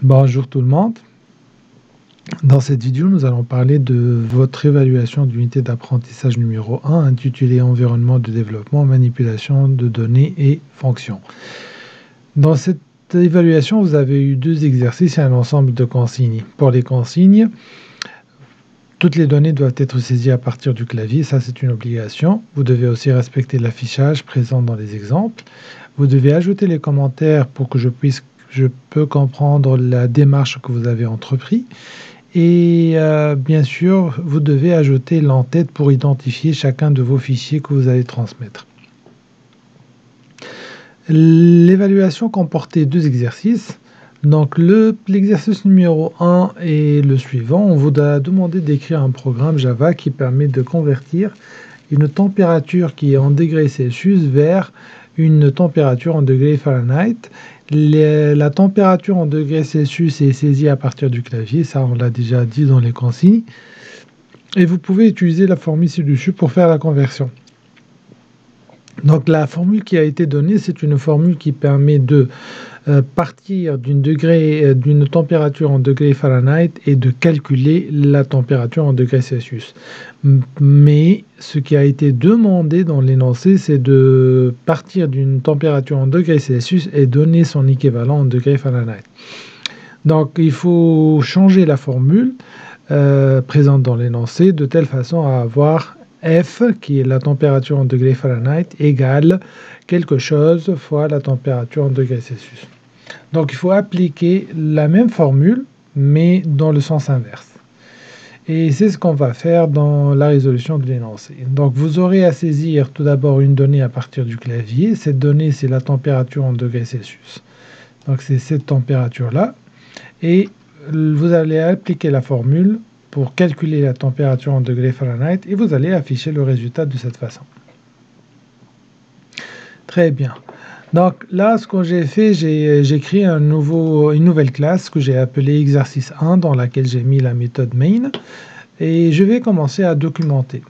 Bonjour tout le monde. Dans cette vidéo, nous allons parler de votre évaluation d'unité d'apprentissage numéro 1 intitulée Environnement de développement, manipulation de données et fonctions. Dans cette évaluation, vous avez eu deux exercices et un ensemble de consignes. Pour les consignes, toutes les données doivent être saisies à partir du clavier, ça c'est une obligation. Vous devez aussi respecter l'affichage présent dans les exemples. Vous devez ajouter les commentaires pour que je peux comprendre la démarche que vous avez entreprise. Et bien sûr, vous devez ajouter l'entête pour identifier chacun de vos fichiers que vous allez transmettre. L'évaluation comportait deux exercices. Donc l'exercice numéro 1 est le suivant. On vous a demandé d'écrire un programme Java qui permet de convertir une température qui est en degrés Celsius vers une température en degrés Fahrenheit. La température en degrés Celsius est saisie à partir du clavier, ça on l'a déjà dit dans les consignes. Et vous pouvez utiliser la formule ci-dessus pour faire la conversion. Donc la formule qui a été donnée, c'est une formule qui permet de partir d'une température en degrés Fahrenheit et de calculer la température en degrés Celsius. Mais ce qui a été demandé dans l'énoncé, c'est de partir d'une température en degrés Celsius et donner son équivalent en degrés Fahrenheit. Donc il faut changer la formule présente dans l'énoncé de telle façon à avoir F, qui est la température en degrés Fahrenheit, égale quelque chose fois la température en degrés Celsius. Donc il faut appliquer la même formule, mais dans le sens inverse. Et c'est ce qu'on va faire dans la résolution de l'énoncé. Donc vous aurez à saisir tout d'abord une donnée à partir du clavier. Cette donnée, c'est la température en degrés Celsius. Donc c'est cette température-là. Et vous allez appliquer la formule pour calculer la température en degrés Fahrenheit et vous allez afficher le résultat de cette façon. Très bien. Donc là, ce que j'ai fait, j'ai créé une nouvelle classe que j'ai appelée exercice 1 dans laquelle j'ai mis la méthode main et je vais commencer à documenter.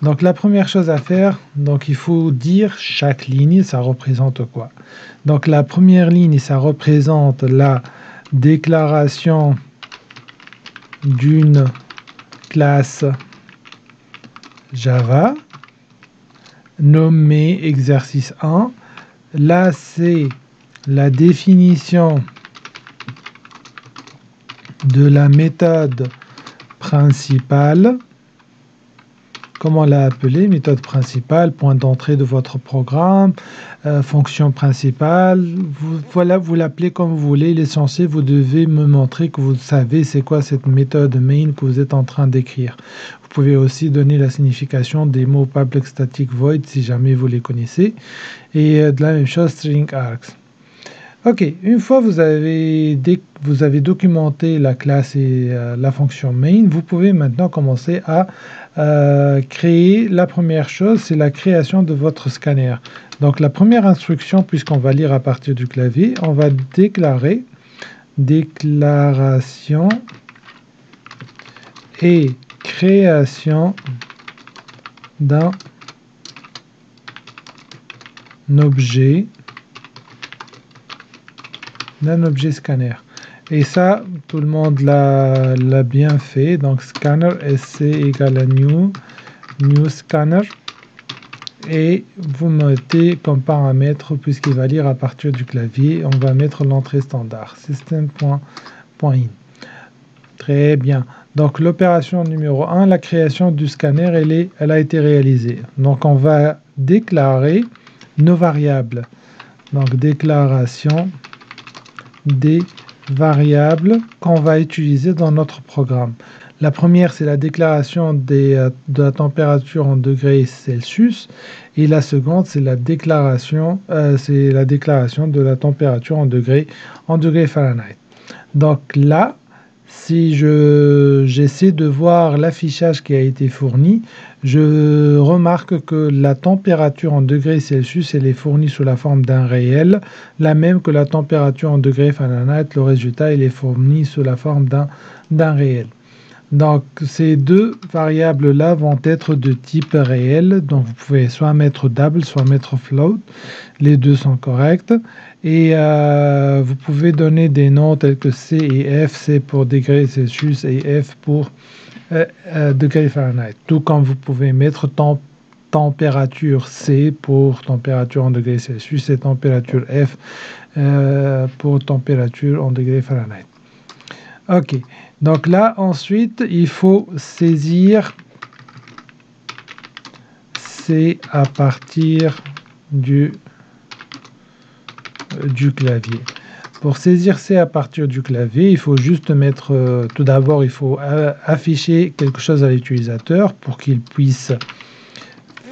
Donc la première chose à faire, donc il faut dire chaque ligne, ça représente quoi. Donc la première ligne, ça représente la déclaration d'une classe Java nommée exercice 1. Là, c'est la définition de la méthode principale. Comment l'a appelée? Méthode principale, point d'entrée de votre programme, fonction principale. Voilà, vous l'appelez comme vous voulez. L'essentiel, vous devez me montrer que vous savez c'est quoi cette méthode main que vous êtes en train d'écrire. Vous pouvez aussi donner la signification des mots public static void si jamais vous les connaissez. Et de la même chose, string args. Ok, une fois vous avez documenté la classe et la fonction main, vous pouvez maintenant commencer à créer. La première chose, c'est la création de votre scanner. Donc la première instruction, puisqu'on va lire à partir du clavier, on va déclarer déclaration et création d'un objet scanner. Et ça, tout le monde l'a bien fait. Donc scanner sc égale à new scanner. Et vous mettez comme paramètre, puisqu'il va lire à partir du clavier, on va mettre l'entrée standard, system.in. Très bien. Donc l'opération numéro 1, la création du scanner, elle a été réalisée. Donc on va déclarer nos variables. Donc déclaration des variables qu'on va utiliser dans notre programme. La première, c'est la déclaration de la température en degrés Celsius et la seconde, c'est la déclaration de la température en degrés Fahrenheit. Donc là, si j'essaie de voir l'affichage qui a été fourni, je remarque que la température en degrés Celsius, elle est fournie sous la forme d'un réel, la même que la température en degrés Fahrenheit, le résultat, il est fourni sous la forme d'un réel. Donc ces deux variables-là vont être de type réel, donc vous pouvez soit mettre double, soit mettre float, les deux sont corrects. Et vous pouvez donner des noms tels que C et F, C pour degrés Celsius et F pour degrés Fahrenheit. Tout comme vous pouvez mettre température C pour température en degrés Celsius et température F pour température en degrés Fahrenheit. Ok, donc là ensuite il faut saisir C à partir du clavier. Pour saisir C à partir du clavier, il faut juste mettre, tout d'abord, il faut afficher quelque chose à l'utilisateur pour qu'il puisse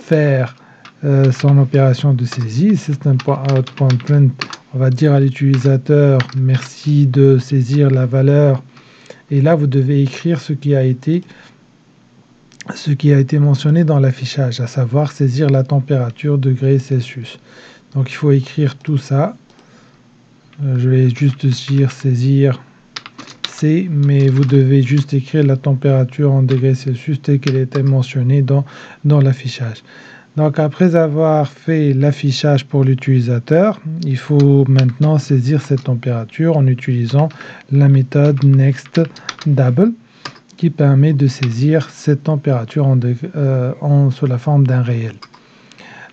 faire son opération de saisie. System.out.print, on va dire à l'utilisateur merci de saisir la valeur. Et là, vous devez écrire ce qui a été mentionné dans l'affichage, à savoir saisir la température degrés Celsius. Donc il faut écrire tout ça. Je vais juste dire saisir C, mais vous devez juste écrire la température en degrés Celsius telle qu'elle était mentionnée dans l'affichage. Donc après avoir fait l'affichage pour l'utilisateur, il faut maintenant saisir cette température en utilisant la méthode nextDouble qui permet de saisir cette température sous la forme d'un réel.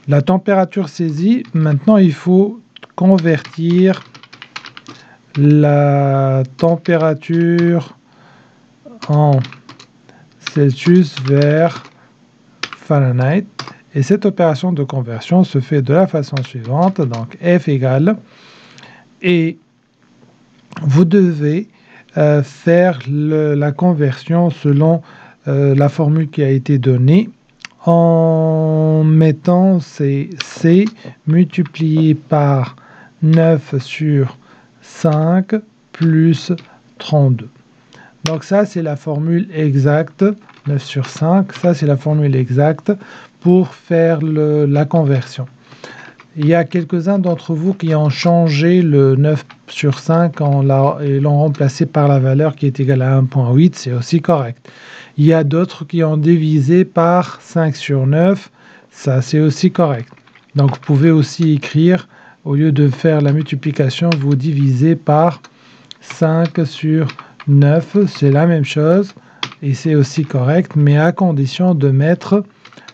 La température saisie, maintenant il faut convertir la température en Celsius vers Fahrenheit. Et cette opération de conversion se fait de la façon suivante. Donc F égale, et vous devez faire la conversion selon la formule qui a été donnée en mettant C multiplié par 9 sur 5 plus 32. Donc ça, c'est la formule exacte, 9 sur 5, ça c'est la formule exacte pour faire la conversion. Il y a quelques-uns d'entre vous qui ont changé le 9 sur 5 et l'ont remplacé par la valeur qui est égale à 1.8, c'est aussi correct. Il y a d'autres qui ont divisé par 5 sur 9, ça c'est aussi correct. Donc vous pouvez aussi écrire, au lieu de faire la multiplication, vous divisez par 5 sur 9, c'est la même chose et c'est aussi correct, mais à condition de mettre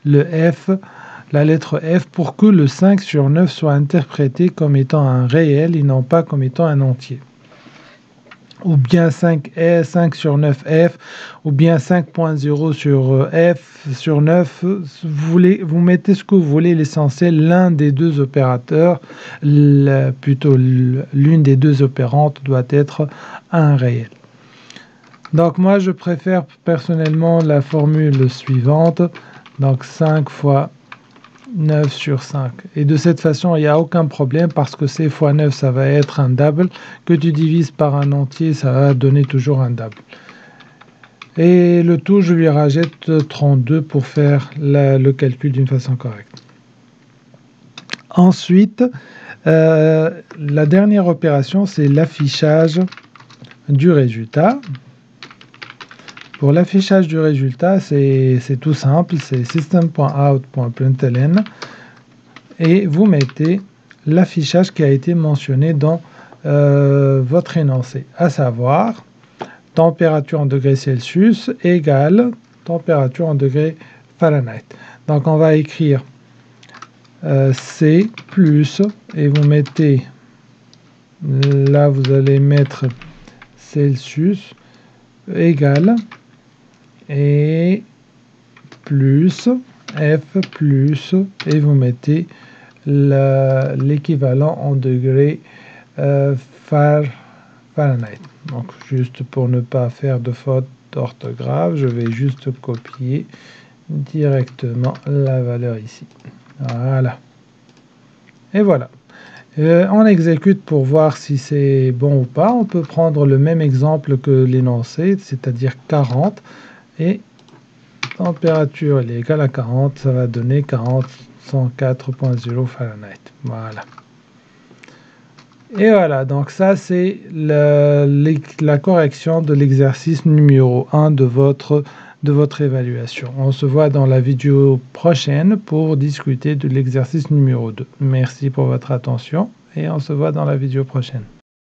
le F, la lettre F, pour que le 5 sur 9 soit interprété comme étant un réel et non pas comme étant un entier. Ou bien 5 sur 9F, ou bien 5.0 sur F sur 9, vous mettez ce que vous voulez, l'essentiel, l'un des deux opérateurs, plutôt l'une des deux opérantes doit être un réel. Donc moi je préfère personnellement la formule suivante, donc 5 fois 9 sur 5. Et de cette façon, il n'y a aucun problème parce que C fois 9, ça va être un double. Que tu divises par un entier, ça va donner toujours un double. Et le tout, je lui rajoute 32 pour faire le calcul d'une façon correcte. Ensuite, la dernière opération, c'est l'affichage du résultat. Pour l'affichage du résultat, c'est tout simple, c'est system.out.println et vous mettez l'affichage qui a été mentionné dans votre énoncé, à savoir température en degrés Celsius égale température en degrés Fahrenheit. Donc on va écrire C plus, et vous mettez, là vous allez mettre Celsius égale, et plus F plus, et vous mettez l'équivalent en degrés Fahrenheit. Donc juste pour ne pas faire de faute d'orthographe, je vais juste copier directement la valeur ici. Voilà. Et voilà. On exécute pour voir si c'est bon ou pas. On peut prendre le même exemple que l'énoncé, c'est-à-dire 40. Et température elle est égale à 40, ça va donner 104.0 Fahrenheit. Voilà. Et voilà, donc ça c'est la correction de l'exercice numéro 1 de votre évaluation. On se voit dans la vidéo prochaine pour discuter de l'exercice numéro 2. Merci pour votre attention et on se voit dans la vidéo prochaine.